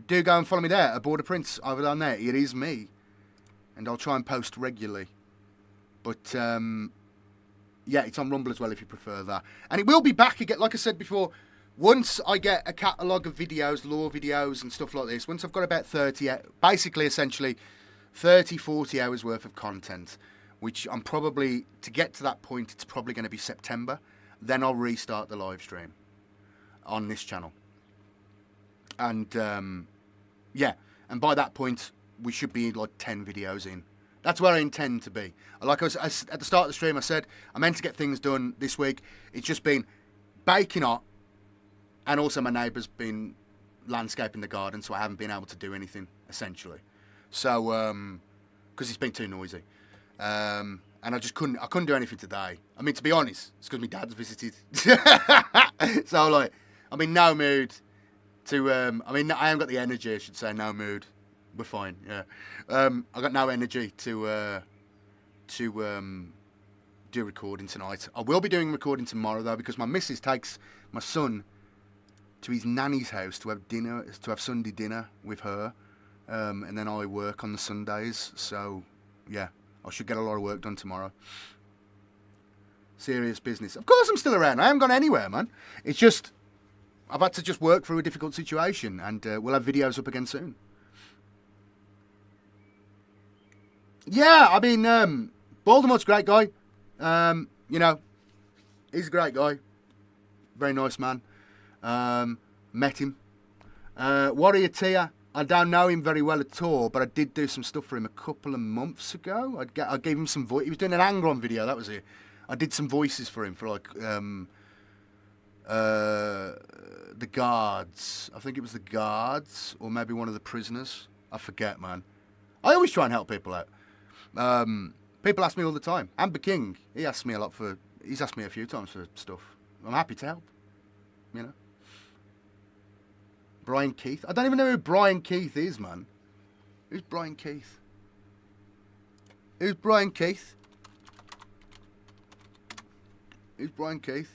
Do go and follow me there, Aborder Prince, over down there. It is me. And I'll try and post regularly. But, yeah, it's on Rumble as well if you prefer that. And it will be back again, like I said before, once I get a catalogue of videos, lore videos and stuff like this, once I've got about 30, basically, essentially, 30, 40 hours worth of content, which I'm probably, to get to that point, it's probably going to be September. Then I'll restart the live stream on this channel. And, yeah, and by that point, we should be like 10 videos in. That's where I intend to be. Like at the start of the stream, I said, I meant to get things done this week. It's just been baking hot. And also my neighbour's been landscaping the garden, so I haven't been able to do anything, essentially. So, because it's been too noisy. And I couldn't do anything today. I mean, to be honest, it's because my dad's visited. So, like, I'm in no mood to, I haven't got the energy, I should say, no mood. We're fine, yeah. I got no energy to do recording tonight. I will be doing recording tomorrow, though, because my missus takes my son to his nanny's house to have Sunday dinner with her, and then I work on the Sundays. So, yeah, I should get a lot of work done tomorrow. Serious business. Of course, I'm still around. I haven't gone anywhere, man. It's just I've had to just work through a difficult situation, and we'll have videos up again soon. Yeah, I mean, Voldemort's a great guy. You know, he's a great guy. Very nice man. Met him. Warrior Tia, I don't know him very well at all, but I did do some stuff for him a couple of months ago. I gave him some voice. He was doing an Angron video, that was it. I did some voices for him for like the guards. I think it was the guards, or maybe one of the prisoners. I forget, man. I always try and help people out. People ask me all the time. Amber King, he's asked me a few times for stuff. I'm happy to help, you know. Brian Keith. I don't even know who Brian Keith is, man. Who's Brian Keith? Who's Brian Keith? Who's Brian Keith?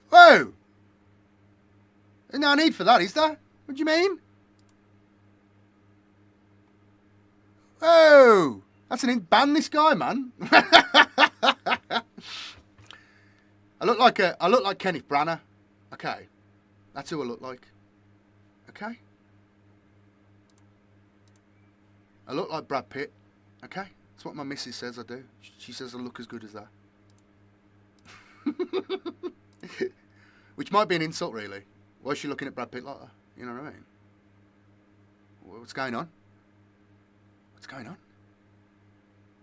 Whoa! There's no need for that, is there? What do you mean? Whoa! That's ban this guy, man. I look like Kenneth Branagh. Okay. That's who I look like. Okay. I look like Brad Pitt. Okay. That's what my missus says I do. She says I look as good as that. Which might be an insult, really. Why is she looking at Brad Pitt like that? You know what I mean? What's going on? What's going on?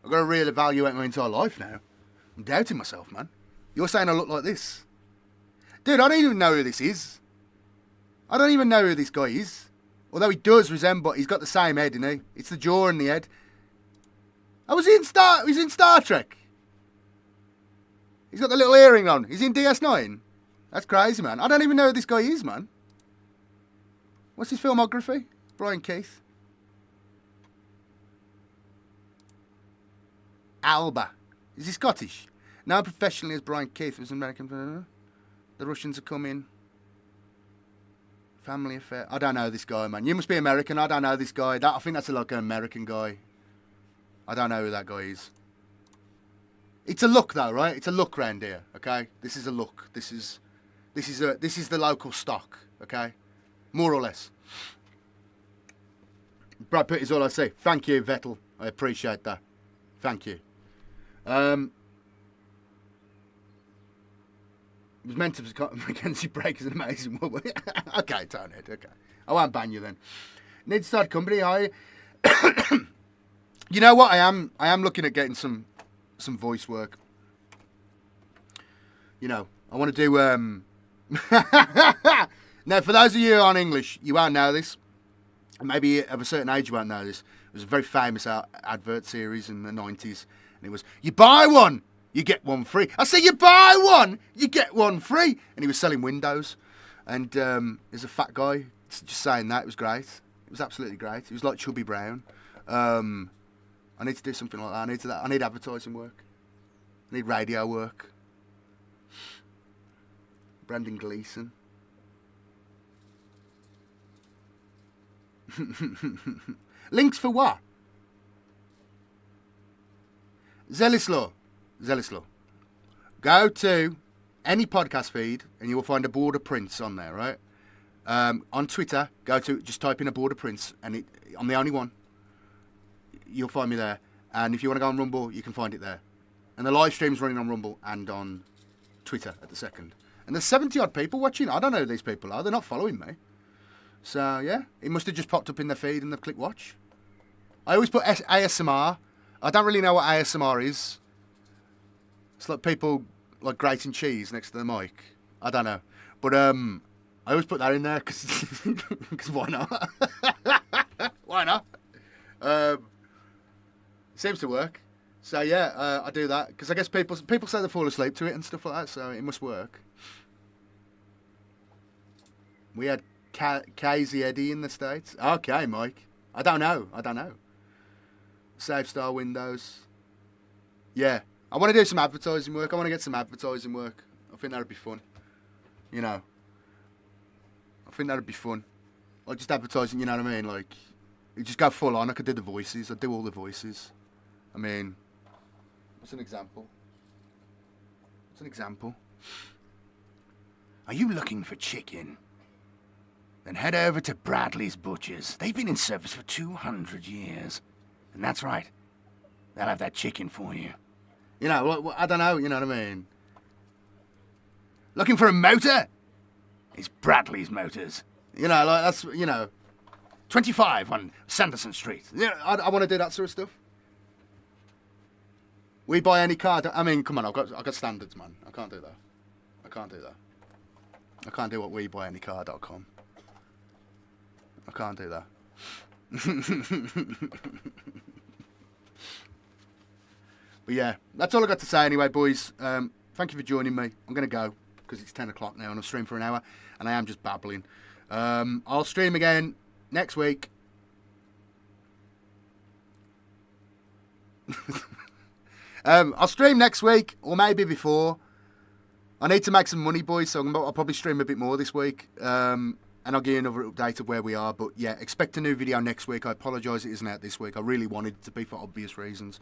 I've got to reevaluate my entire life now. I'm doubting myself, man. You're saying I look like this. Dude, I don't even know who this is. I don't even know who this guy is. Although he does resemble, he's got the same head, isn't he? It's the jaw and the head. Oh, he's in Star Trek. He's got the little earring on. He's in DS9. That's crazy, man. I don't even know who this guy is, man. What's his filmography? Brian Keith. Alba. Is he Scottish? Now professionally as Brian Keith was American. The Russians are coming. Family affair. I don't know this guy, man. You must be American. I don't know this guy. I think that's like an American guy. I don't know who that guy is. It's a look, though, right? It's a look round here. Okay, this is a look. This is the local stock. Okay, more or less. Brad Pitt is all I say. Thank you, Vettel. I appreciate that. Thank you. It was meant to be Mackenzie Brake is an amazing woman. Okay, turn it. Okay, I won't ban you then. Need to start a company. You know what? I am looking at getting some voice work. You know, I want to do. Now, for those of you on English, you won't know this. Maybe of a certain age, you won't know this. It was a very famous advert series in the 90s, and it was, you buy one, you get one free. I say, you buy one, you get one free. And he was selling windows, and there's a fat guy just saying that. It was great. It was absolutely great. It was like Chubby Brown. I need to do something like that. I need advertising work. I need radio work. Brendan Gleeson. Links for what? Zelislaw. Go to any podcast feed and you will find Aborder Prince on there, right? On Twitter, just type in Aborder Prince, and I'm the only one. You'll find me there. And if you want to go on Rumble, you can find it there. And the live stream's running on Rumble and on Twitter at the second. And there's 70 odd people watching. I don't know who these people are. They're not following me. So, yeah, it must have just popped up in the feed and they've clicked watch. I always put ASMR. I don't really know what ASMR is. It's like people like grating cheese next to the mic. I don't know. But I always put that in there because why not? Why not? Seems to work. So, yeah, I do that because I guess people say they fall asleep to it and stuff like that, so it must work. We had Casey Eddie in the States. Okay, Mike. I don't know. Save Star Windows. Yeah. I want to do some advertising work. I want to get some advertising work. I think that would be fun. You know. I think that would be fun. Like just advertising, you know what I mean? Like, you just go full on. I could do the voices. I'd do all the voices. I mean, what's an example? Are you looking for chicken? Then head over to Bradley's Butchers. They've been in service for 200 years. And that's right. They'll have that chicken for you. You know, I don't know, you know what I mean? Looking for a motor? It's Bradley's Motors. You know, like that's, 25 on Sanderson Street. Yeah, I want to do that sort of stuff. We buy any car. I mean, come on, I've got standards, man. I can't do that. I can't do what WeBuyAnyCar.com. I can't do that. But yeah, that's all I got to say anyway, boys. Thank you for joining me. I'm going to go because it's 10 o'clock now and I've streamed for an hour and I am just babbling. I'll stream again next week. I'll stream next week or maybe before. I need to make some money, boys, so I'll probably stream a bit more this week. And I'll give you another update of where we are. But yeah, expect a new video next week. I apologise it isn't out this week. I really wanted it to be for obvious reasons.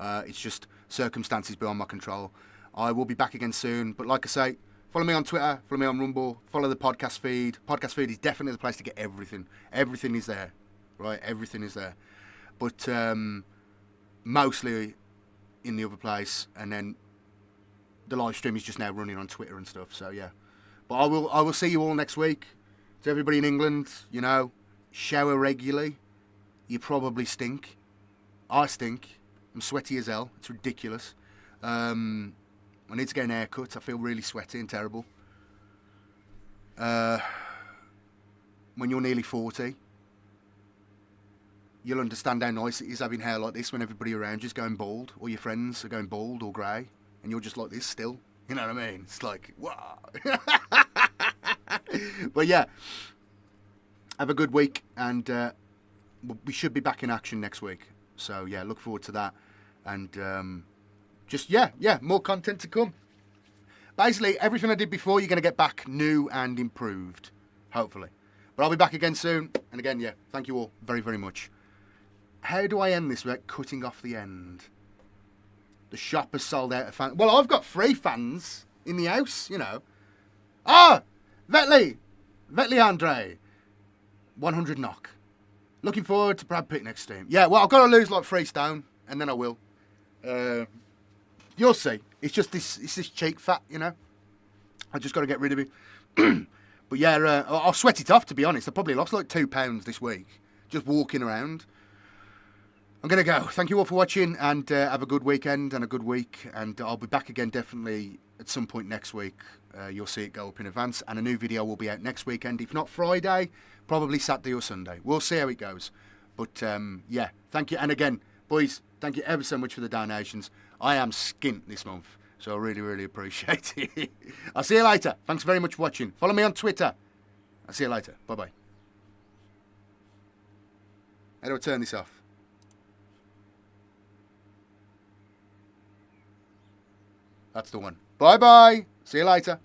It's just circumstances beyond my control. I will be back again soon. But like I say, follow me on Twitter, follow me on Rumble, follow the podcast feed. Podcast feed is definitely the place to get everything. Everything is there, right? Everything is there. But mostly in the other place. And then the live stream is just now running on Twitter and stuff. So yeah. But I will see you all next week. To everybody in England, shower regularly. You probably stink. I stink. I'm sweaty as hell. It's ridiculous. I need to get an haircut. I feel really sweaty and terrible. When you're nearly 40, you'll understand how nice it is having hair like this when everybody around you is going bald, or your friends are going bald or grey, and you're just like this still. You know what I mean? It's like, wow. But yeah, have a good week, and we should be back in action next week. So yeah, look forward to that, and just more content to come. Basically, everything I did before, you're going to get back new and improved, hopefully. But I'll be back again soon. And again, yeah, thank you all very, very much. How do I end this without cutting off the end? The shop has sold out of fans. Well, I've got 3 fans in the house, you know. Ah! Vetley Andre. 100 knock. Looking forward to Brad Pitt next stream. Yeah, well, I've got to lose like 3 stone, and then I will. You'll see. It's just this cheek fat, you know. I just got to get rid of it. But yeah, I'll sweat it off, to be honest. I probably lost like 2 pounds this week, just walking around. I'm going to go. Thank you all for watching, and have a good weekend and a good week. And I'll be back again definitely at some point next week. You'll see it go up in advance, and a new video will be out next weekend. If not Friday, probably Saturday or Sunday. We'll see how it goes. But yeah, thank you. And again, boys, thank you ever so much for the donations. I am skint this month, so I really, really appreciate it. I'll see you later. Thanks very much for watching. Follow me on Twitter. I'll see you later. Bye-bye. How do I turn this off? That's the one. Bye-bye. See you later.